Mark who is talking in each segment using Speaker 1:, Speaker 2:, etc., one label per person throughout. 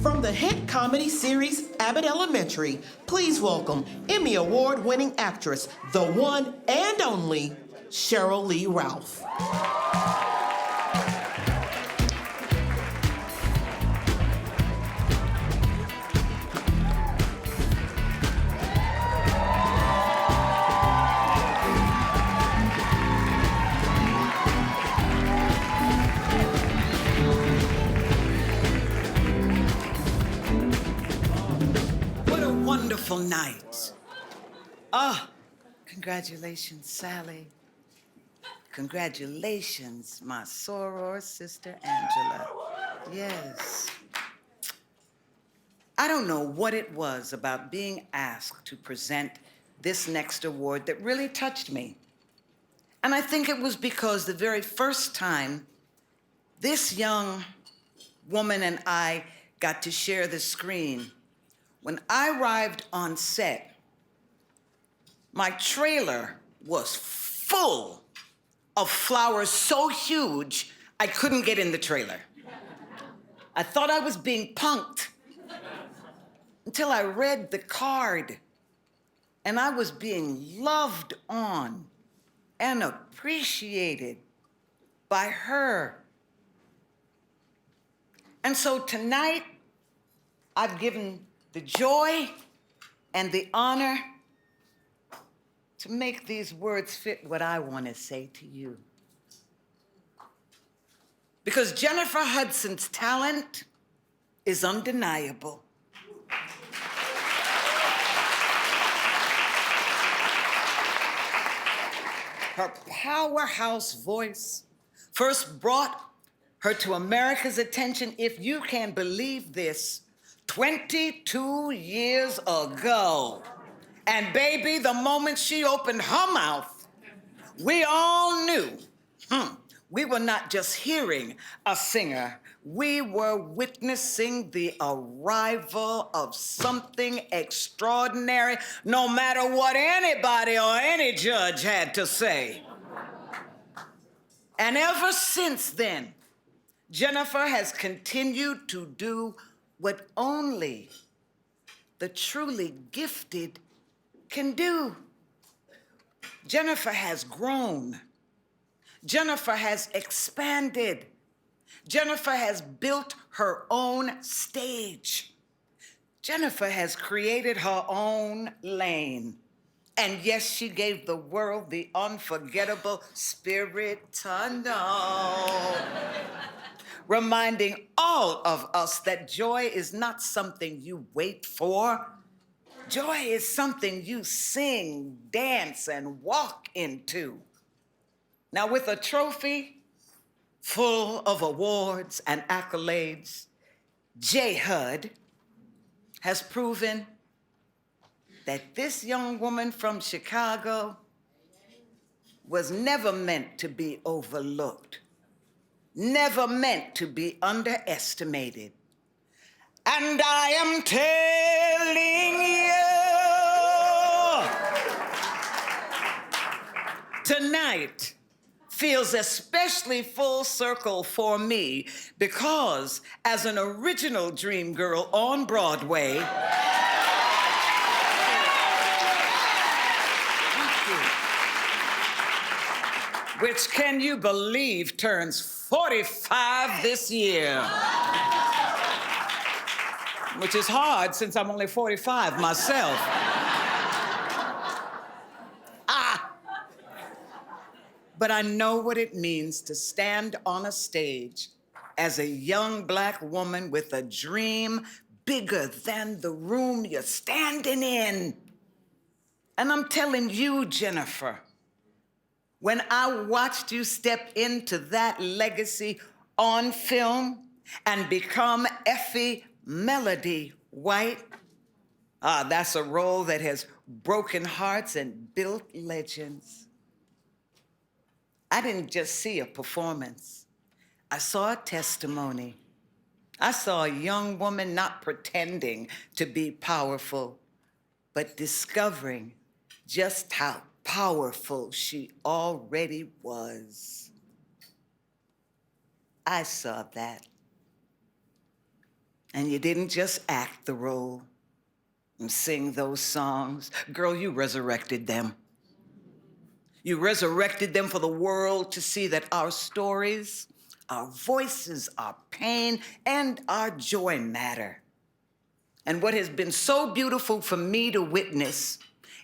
Speaker 1: From the hit comedy series Abbott Elementary, please welcome Emmy Award-winning actress, the one and only Sheryl Lee Ralph.
Speaker 2: Wonderful night. Congratulations, Sally. Congratulations, my soror sister Angela. Yes. I don't know what it was about being asked to present this next award that really touched me. And I think it was because the very first time this young woman and I got to share the screen, when I arrived on set, my trailer was full of flowers so huge, I couldn't get in the trailer. I thought I was being punked until I read the card, and I was being loved on and appreciated by her. And so tonight, I've given the joy and the honor to make these words fit what I want to say to you. Because Jennifer Hudson's talent is undeniable. Her powerhouse voice first brought her to America's attention, if you can believe this, 22 years ago. And baby, the moment she opened her mouth, we all knew we were not just hearing a singer, we were witnessing the arrival of something extraordinary, no matter what anybody or any judge had to say. And ever since then, Jennifer has continued to do what only the truly gifted can do. Jennifer has grown. Jennifer has expanded. Jennifer has built her own stage. Jennifer has created her own lane. And yes, she gave the world the unforgettable Spirit Tunnel. Reminding all of us that joy is not something you wait for. Joy is something you sing, dance, and walk into. Now, with a trophy full of awards and accolades, J. Hud has proven that this young woman from Chicago was never meant to be overlooked. Never meant to be underestimated. And I am telling you, tonight feels especially full circle for me because as an original Dreamgirl on Broadway, which can you believe turns 45 this year. Which is hard since I'm only 45 myself. But I know what it means to stand on a stage as a young Black woman with a dream bigger than the room you're standing in. And I'm telling you, Jennifer, when I watched you step into that legacy on film and become Effie Melody White, that's a role that has broken hearts and built legends. I didn't just see a performance. I saw a testimony. I saw a young woman not pretending to be powerful, but discovering just how powerful she already was. I saw that. And you didn't just act the role and sing those songs. Girl, you resurrected them. You resurrected them for the world to see that our stories, our voices, our pain, and our joy matter. And what has been so beautiful for me to witness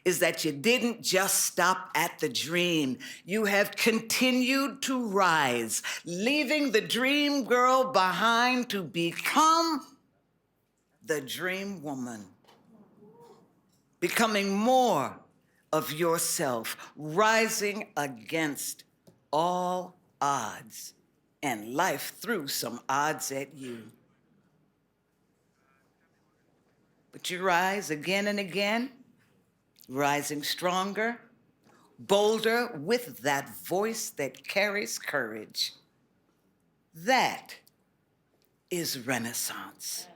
Speaker 2: is that you didn't just stop at the dream. You have continued to rise, leaving the dream girl behind to become the dream woman. Becoming more of yourself, rising against all odds, and life threw some odds at you. But you rise again and again, rising stronger, bolder, with that voice that carries courage. That is Renaissance.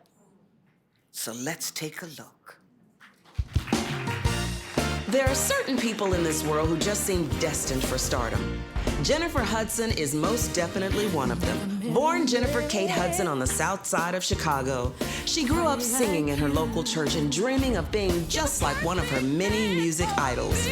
Speaker 2: So let's take a look.
Speaker 3: There are certain people in this world who just seem destined for stardom. Jennifer Hudson is most definitely one of them. Born Jennifer Kate Hudson on the south side of Chicago, she grew up singing in her local church and dreaming of being just like one of her many music idols.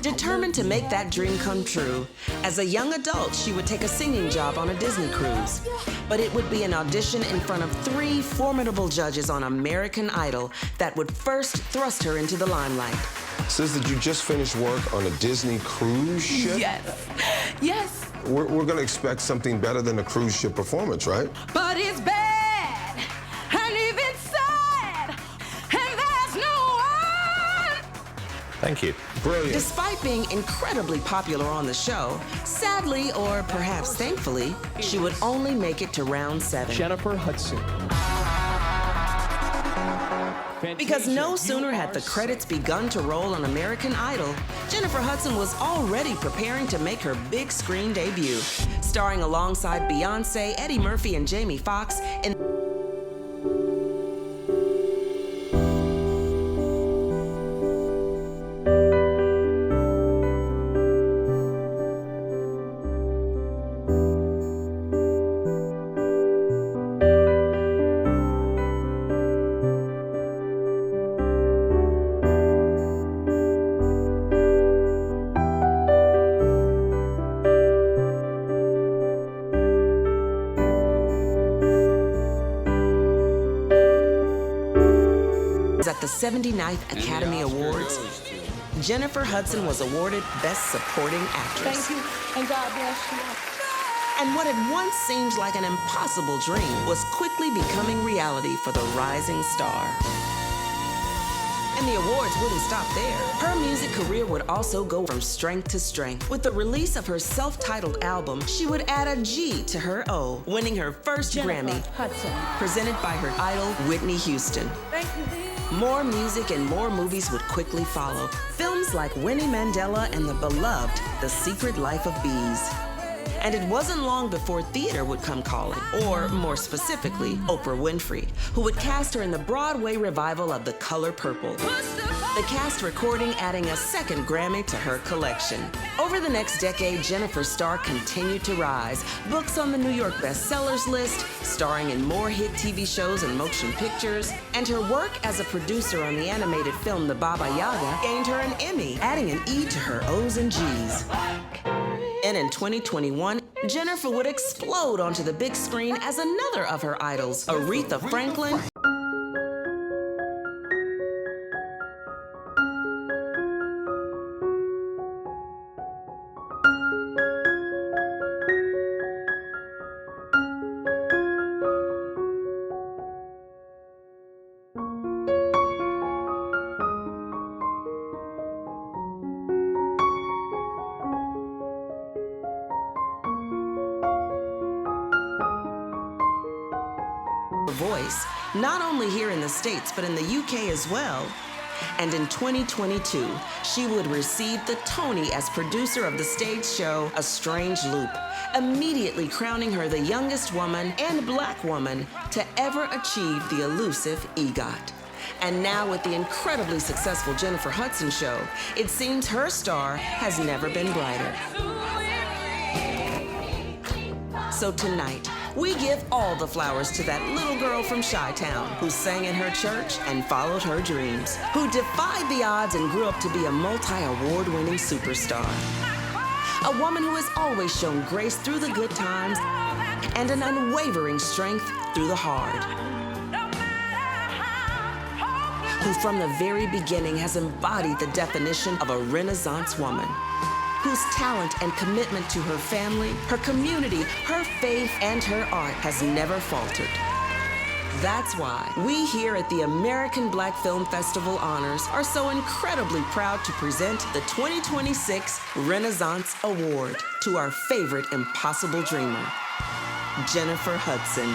Speaker 3: Determined to make that dream come true, as a young adult, she would take a singing job on a Disney cruise. But it would be an audition in front of 3 formidable judges on American Idol that would first thrust her into the limelight.
Speaker 4: Sis, did you just finish work on a Disney cruise ship?
Speaker 5: Yes.
Speaker 4: We're gonna expect something better than a cruise ship performance, right?
Speaker 5: But it's bad, and even sad, and there's no one.
Speaker 4: Thank you. Brilliant.
Speaker 3: Despite being incredibly popular on the show, sadly, or perhaps thankfully, she would only make it to round 7.
Speaker 6: Jennifer Hudson.
Speaker 3: Because no sooner had the credits begun to roll on American Idol, Jennifer Hudson was already preparing to make her big screen debut, starring alongside Beyoncé, Eddie Murphy, and Jamie Foxx in at the 79th Academy Awards. Jennifer Hudson was awarded Best Supporting Actress.
Speaker 5: Thank you, and God bless you.
Speaker 3: And what had once seemed like an impossible dream was quickly becoming reality for the rising star. And the awards wouldn't stop there. Her music career would also go from strength to strength. With the release of her self-titled album, she would add a G to her O, winning her first Grammy,
Speaker 5: Hudson.
Speaker 3: presented by her idol, Whitney Houston.
Speaker 5: Thank you.
Speaker 3: More music and more movies would quickly follow. Films like Winnie Mandela and the beloved The Secret Life of Bees. And it wasn't long before theater would come calling, or more specifically, Oprah Winfrey, who would cast her in the Broadway revival of The Color Purple. The cast recording adding a second Grammy to her collection. Over the next decade, Jennifer's star continued to rise. Books on the New York bestsellers list, starring in more hit TV shows and motion pictures, and her work as a producer on the animated film The Baba Yaga gained her an Emmy, adding an E to her O's and G's. And in 2021, Jennifer would explode onto the big screen as another of her idols, Aretha Franklin, voice, not only here in the States, but in the UK as well. And in 2022, she would receive the Tony as producer of the stage show A Strange Loop, immediately crowning her the youngest woman and Black woman to ever achieve the elusive EGOT. And now with the incredibly successful Jennifer Hudson show, it seems her star has never been brighter. So tonight, We give all the flowers to that little girl from Chi-Town who sang in her church and followed her dreams, who defied the odds and grew up to be a multi-award-winning superstar. A woman who has always shown grace through the good times and an unwavering strength through the hard. Who from the very beginning has embodied the definition of a Renaissance woman. Whose talent and commitment to her family, her community, her faith, and her art has never faltered. That's why we here at the American Black Film Festival Honors are so incredibly proud to present the 2026 Renaissance Award to our favorite impossible dreamer, Jennifer Hudson.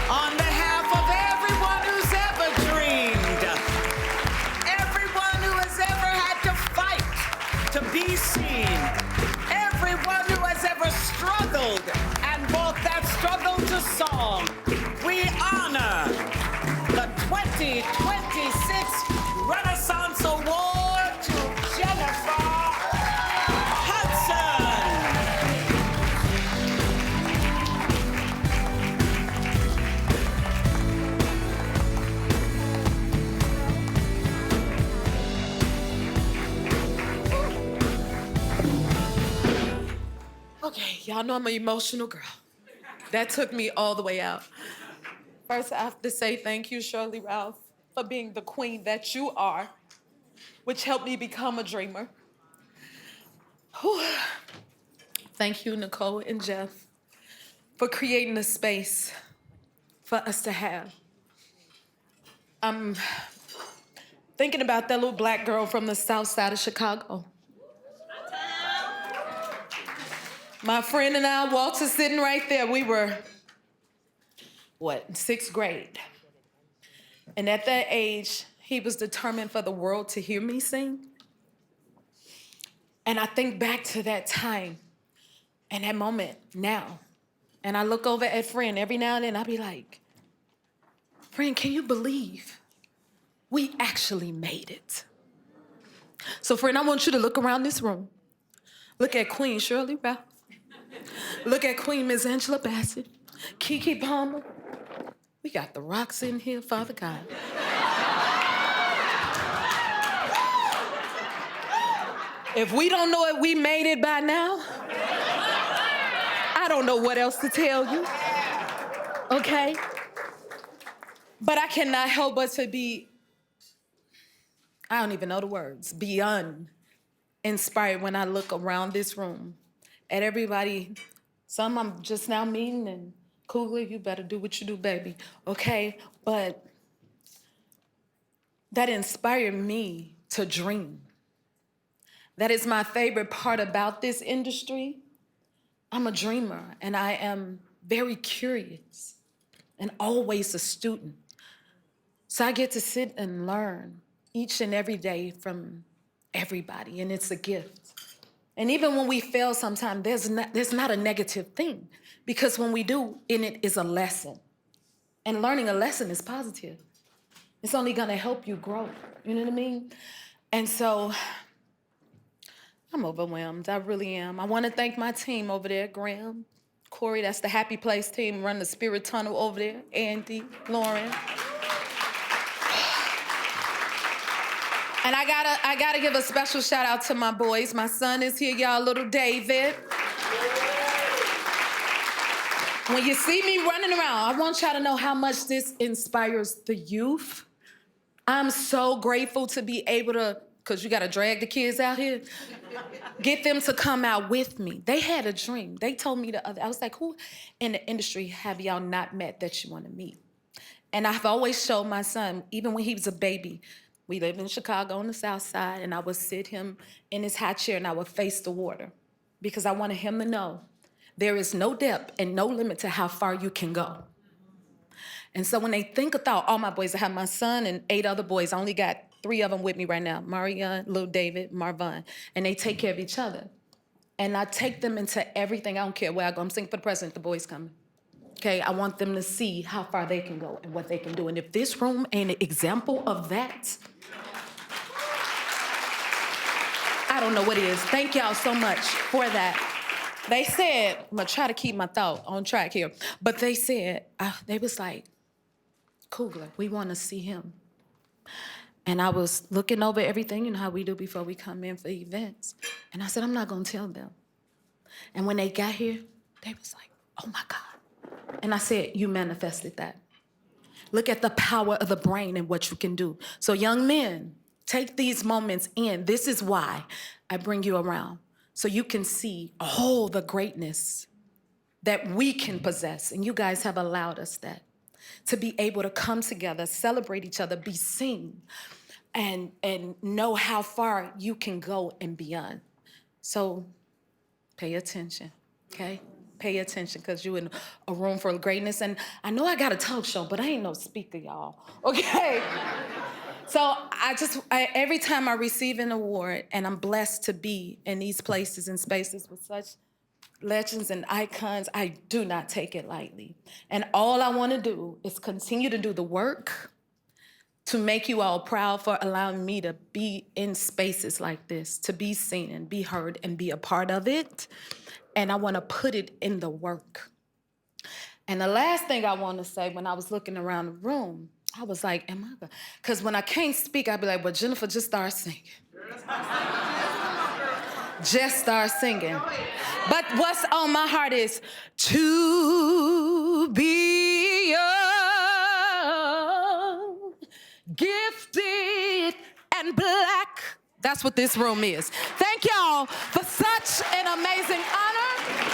Speaker 2: On behalf of everyone who's ever dreamed, everyone who has ever had to fight to be seen, everyone who has ever struggled and brought that struggle to song, we honor the 2026 Renaissance Award to Jennifer Hudson.
Speaker 6: Okay, y'all know I'm an emotional girl. That took me all the way out. First, I have to say thank you, Sheryl Lee Ralph, for being the queen that you are, which helped me become a dreamer. Whew. Thank you, Nicole and Jeff, for creating a space for us to have. I'm thinking about that little black girl from the south side of Chicago. My friend and I, Walter, sitting right there. We were, sixth grade. And at that age, he was determined for the world to hear me sing. And I think back to that time and that moment now. And I look over at friend every now and then, I'll be like, friend, can you believe we actually made it? So friend, I want you to look around this room. Look at Queen Sheryl Lee Ralph. Look at Queen Miss Angela Bassett, Kiki Palmer. We got the rocks in here, Father God. If we don't know it, we made it by now. I don't know what else to tell you, okay? But I cannot help but to be, I don't even know the words, beyond inspired when I look around this room at everybody. Some I'm just now meeting, and Kugler, you better do what you do, baby, okay? But that inspired me to dream. That is my favorite part about this industry. I'm a dreamer, and I am very curious and always a student. So I get to sit and learn each and every day from everybody, and it's a gift. And even when we fail sometimes, there's not a negative thing, because when we do, in it is a lesson. And learning a lesson is positive. It's only gonna help you grow, you know what I mean? And so, I'm overwhelmed, I really am. I wanna thank my team over there, Graham, Corey, that's the Happy Place team, run the Spirit Tunnel over there, Andy, Lauren. And I gotta give a special shout out to my boys. My son is here, y'all, little David. When you see me running around, I want y'all to know how much this inspires the youth. I'm so grateful to be able to, because you gotta drag the kids out here, get them to come out with me. They had a dream. They told me I was like, who in the industry have y'all not met that you wanna meet? And I've always showed my son, even when he was a baby, we lived in Chicago on the south side, and I would sit him in his high chair and I would face the water, because I wanted him to know there is no depth and no limit to how far you can go. And so when they think of thought, all my boys, I have my son and 8 other boys. I only got 3 of them with me right now, Marion, Lil David, Marvin, and they take care of each other. And I take them into everything. I don't care where I go. I'm singing for the president, the boys coming. Okay, I want them to see how far they can go and what they can do. And if this room ain't an example of that, I don't know what it is. Thank y'all so much for that. They said, I'm gonna try to keep my thought on track here, but they said, they was like, Kugler, we wanna see him. And I was looking over everything, you know how we do before we come in for events. And I said, I'm not gonna tell them. And when they got here, they was like, oh my God. And I said, you manifested that. Look at the power of the brain and what you can do. So young men, take these moments in. This is why I bring you around. So you can see all the greatness that we can possess. And you guys have allowed us that. To be able to come together, celebrate each other, be seen, and know how far you can go and beyond. So pay attention, okay? Pay attention, because you're in a room for greatness. And I know I got a talk show, but I ain't no speaker, y'all, okay? So every time I receive an award, and I'm blessed to be in these places and spaces with such legends and icons, I do not take it lightly. And all I want to do is continue to do the work to make you all proud for allowing me to be in spaces like this, to be seen and be heard and be a part of it. And I want to put it in the work. And the last thing I want to say, when I was looking around the room, I was like, am I gonna? Because when I can't speak, I'd be like, well, Jennifer, just start singing. Just start singing. But what's on my heart is to be young, gifted, and black. That's what this room is. Thank y'all for such an amazing honor.